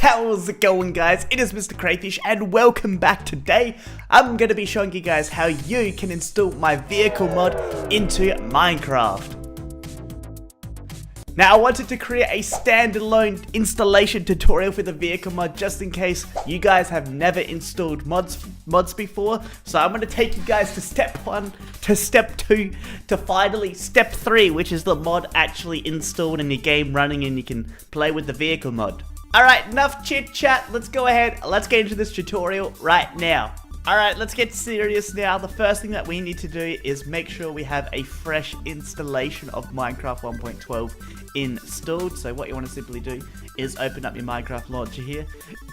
How's it going, guys? It is Mr. Crayfish and welcome back. Today I'm going to be showing you guys how you can install my vehicle mod into Minecraft. Now, I wanted to create a standalone installation tutorial for the vehicle mod just in case you guys have never installed mods before. So I'm going to take you guys to step 1, to step 2, to finally step 3, which is the mod actually installed in your game running and you can play with the vehicle mod. Alright, enough chit chat, let's go ahead, let's get into this tutorial right now. Alright, let's get serious now. The first thing that we need to do is make sure we have a fresh installation of Minecraft 1.12 installed. So what you want to simply do is open up your Minecraft launcher here.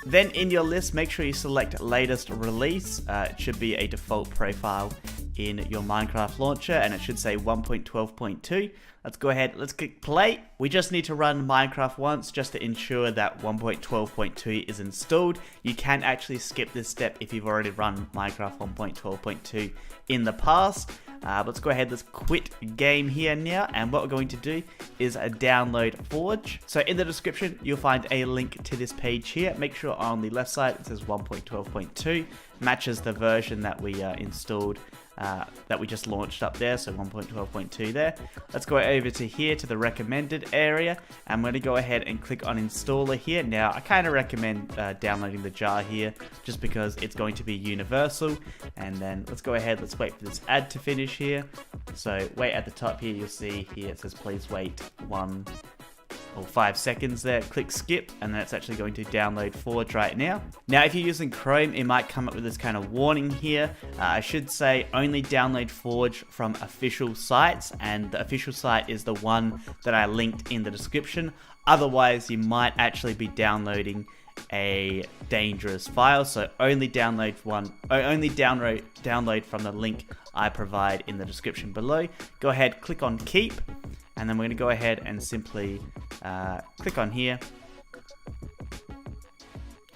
Then in your list, make sure you select latest release. It should be a default profile in your Minecraft launcher and it should say 1.12.2. Let's go ahead, let's click play. We just need to run Minecraft once just to ensure that 1.12.2 is installed. You can actually skip this step if you've already run Minecraft 1.12.2 in the past. Let's go ahead, let's quit game here now, and what we're going to do is download Forge. So in the description you'll find a link to this page here. Make sure on the left side it says 1.12.2, matches the version that we installed, that we just launched up there, so 1.12.2 there. Let's go over to here to the recommended area. I'm going to go ahead and click on installer here. Now I kind of recommend downloading the jar here just because it's going to be universal. And then let's go ahead, let's wait for this ad to finish here. So wait at the top here, you'll see here it says please wait 5 seconds there, click skip, and then it's actually going to download Forge right now. Now if you're using Chrome, it might come up with this kind of warning here. I should say only download Forge from official sites, and the official site is the one that I linked in the description. Otherwise you might actually be downloading a dangerous file, so only download from the link I provide in the description below. Go ahead, click on keep, and then we're going to go ahead and simply click on here,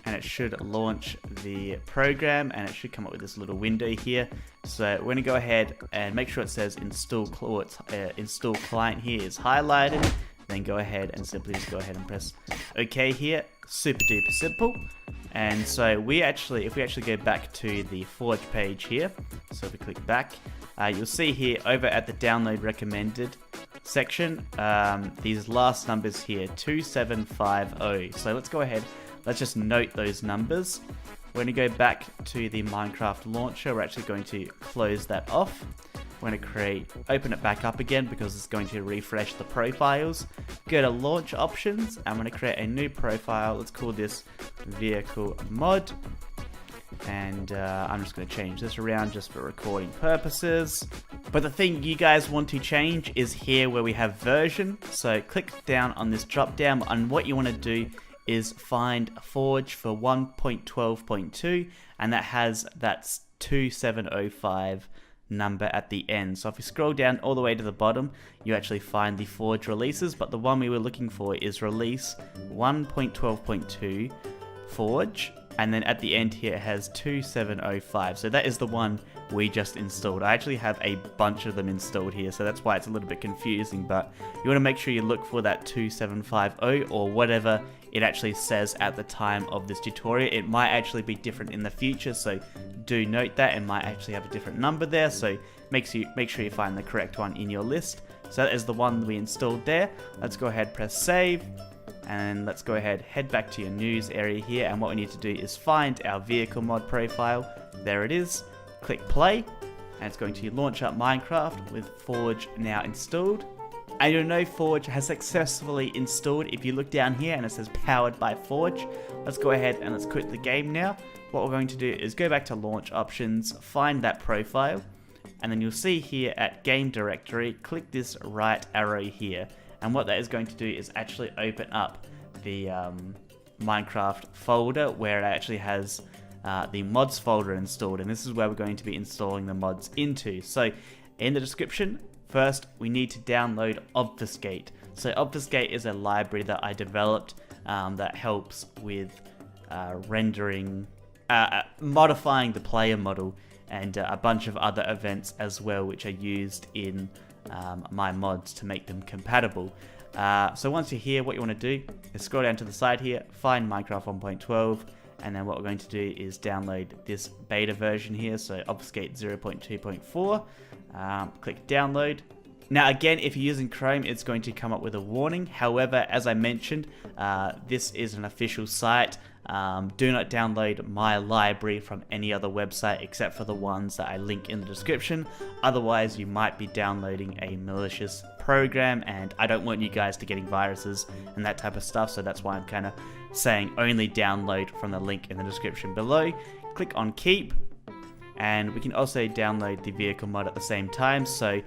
and it should launch the program, and it should come up with this little window here. So we're going to go ahead and make sure it says install client here is highlighted. Then go ahead and simply just go ahead and press OK here. Super duper simple. And so if we actually go back to the Forge page here, so if we click back, you'll see here over at the download recommended section, these last numbers here, 2750. So let's go ahead, let's just note those numbers. We're going to go back to the Minecraft launcher. We're actually going to close that off. We're going to open it back up again because it's going to refresh the profiles. Go to launch options. I'm going to create a new profile. Let's call this vehicle mod. And I'm just going to change this around just for recording purposes. But the thing you guys want to change is here where we have version. So click down on this drop down, and what you want to do is find Forge for 1.12.2, and that has that 2705 number at the end. So if you scroll down all the way to the bottom, you actually find the Forge releases, but the one we were looking for is release 1.12.2 Forge, and then at the end here it has 2705. So that is the one we just installed. I actually have a bunch of them installed here, so that's why it's a little bit confusing, but you want to make sure you look for that 2750 or whatever it actually says at the time of this tutorial. It might actually be different in the future, so do note that it might actually have a different number there, so make sure you find the correct one in your list. So that is the one we installed there. Let's go ahead, press save, and let's go ahead, head back to your news area here, and what we need to do is find our vehicle mod profile. There it is. Click play, and it's going to launch up Minecraft with Forge now installed. And you'll know Forge has successfully installed if you look down here and it says powered by Forge. Let's go ahead and let's quit the game now. What we're going to do is go back to launch options, find that profile, and then you'll see here at game directory, click this right arrow here. And what that is going to do is actually open up the Minecraft folder where it actually has the mods folder installed, and this is where we're going to be installing the mods into. So in the description, first we need to download Obfuscate. So Obfuscate is a library that I developed that helps with rendering, modifying the player model, and a bunch of other events as well, which are used in my mods to make them compatible. So once you're here, what you want to do is scroll down to the side here, find Minecraft 1.12, and then what we're going to do is download this beta version here, so Obfuscate 0.2.4. Click download. Now again, if you're using Chrome, it's going to come up with a warning. However, as I mentioned, this is an official site. Do not download my library from any other website except for the ones that I link in the description. Otherwise, you might be downloading a malicious program, and I don't want you guys to getting viruses and that type of stuff, so that's why I'm kind of saying only download from the link in the description below. Click on keep. And we can also download the vehicle mod at the same time. So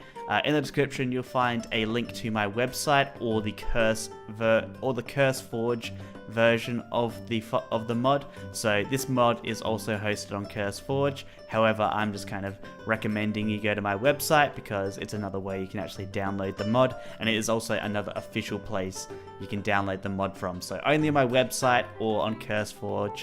in the description, you'll find a link to my website or the CurseForge version of the mod. So this mod is also hosted on CurseForge. However, I'm just kind of recommending you go to my website because it's another way you can actually download the mod, and it is also another official place you can download the mod from. So only on my website or on CurseForge.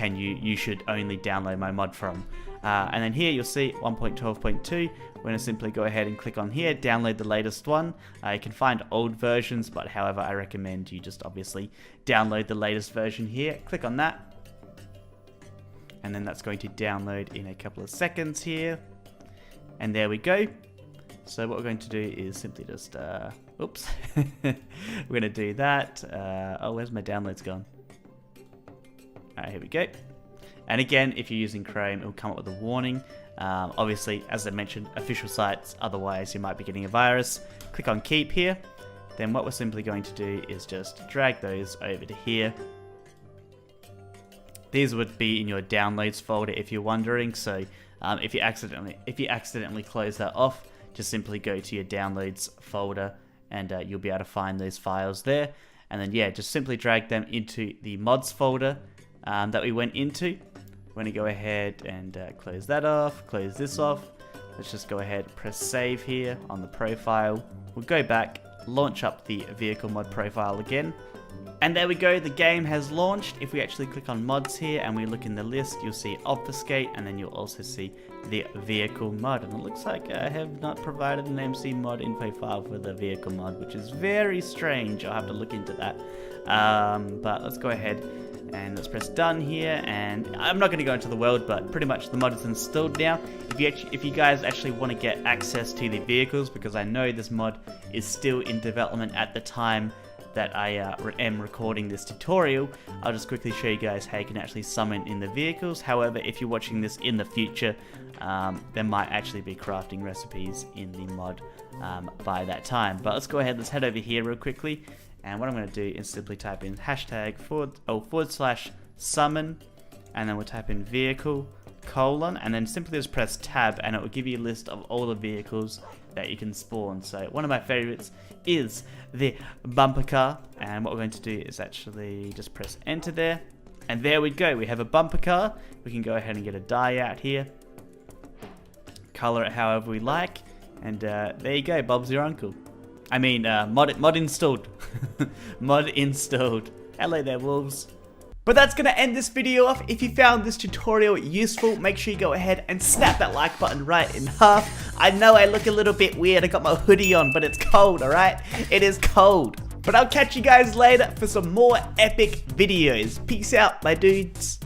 You should only download my mod from. And then here you'll see 1.12.2. We're going to simply go ahead and click on here, download the latest one. You can find old versions, but however, I recommend you just obviously download the latest version here. Click on that. And then that's going to download in a couple of seconds here. And there we go. So what we're going to do is simply just, oops. We're going to do that. Oh, where's my downloads gone? Alright, here we go. And again, if you're using Chrome, it will come up with a warning. Obviously, as I mentioned, official sites, otherwise you might be getting a virus. Click on keep here. Then what we're simply going to do is just drag those over to here. These would be in your downloads folder if you're wondering. So if you accidentally close that off, just simply go to your downloads folder and you'll be able to find those files there. And then yeah, just simply drag them into the mods folder that we went into. We're going to go ahead and close that off, close this off. Let's just go ahead, press save here on the profile. We'll go back, launch up the vehicle mod profile again. And there we go, the game has launched. If we actually click on mods here and we look in the list, you'll see Obfuscate, and then you'll also see the vehicle mod. And it looks like I have not provided an MC mod info file for the vehicle mod, which is very strange. I'll have to look into that. But let's go ahead and let's press done here, and I'm not going to go into the world, but pretty much the mod is installed now. If you guys actually want to get access to the vehicles, because I know this mod is still in development at the time that I am recording this tutorial, I'll just quickly show you guys how you can actually summon in the vehicles. However, if you're watching this in the future, there might actually be crafting recipes in the mod by that time. But let's go ahead, let's head over here real quickly. And what I'm going to do is simply type in hashtag /summon, and then we'll type in vehicle : and then simply just press tab, and it will give you a list of all the vehicles that you can spawn. So one of my favorites is the bumper car, and what we're going to do is actually just press enter there, and there we go, we have a bumper car. We can go ahead and get a dye out here, color it however we like, and there you go, Bob's your uncle. I mean, mod installed. Mod installed. Hello there, wolves. But that's going to end this video off. If you found this tutorial useful, make sure you go ahead and snap that like button right in half. I know I look a little bit weird. I got my hoodie on, but it's cold, alright? It is cold. But I'll catch you guys later for some more epic videos. Peace out, my dudes.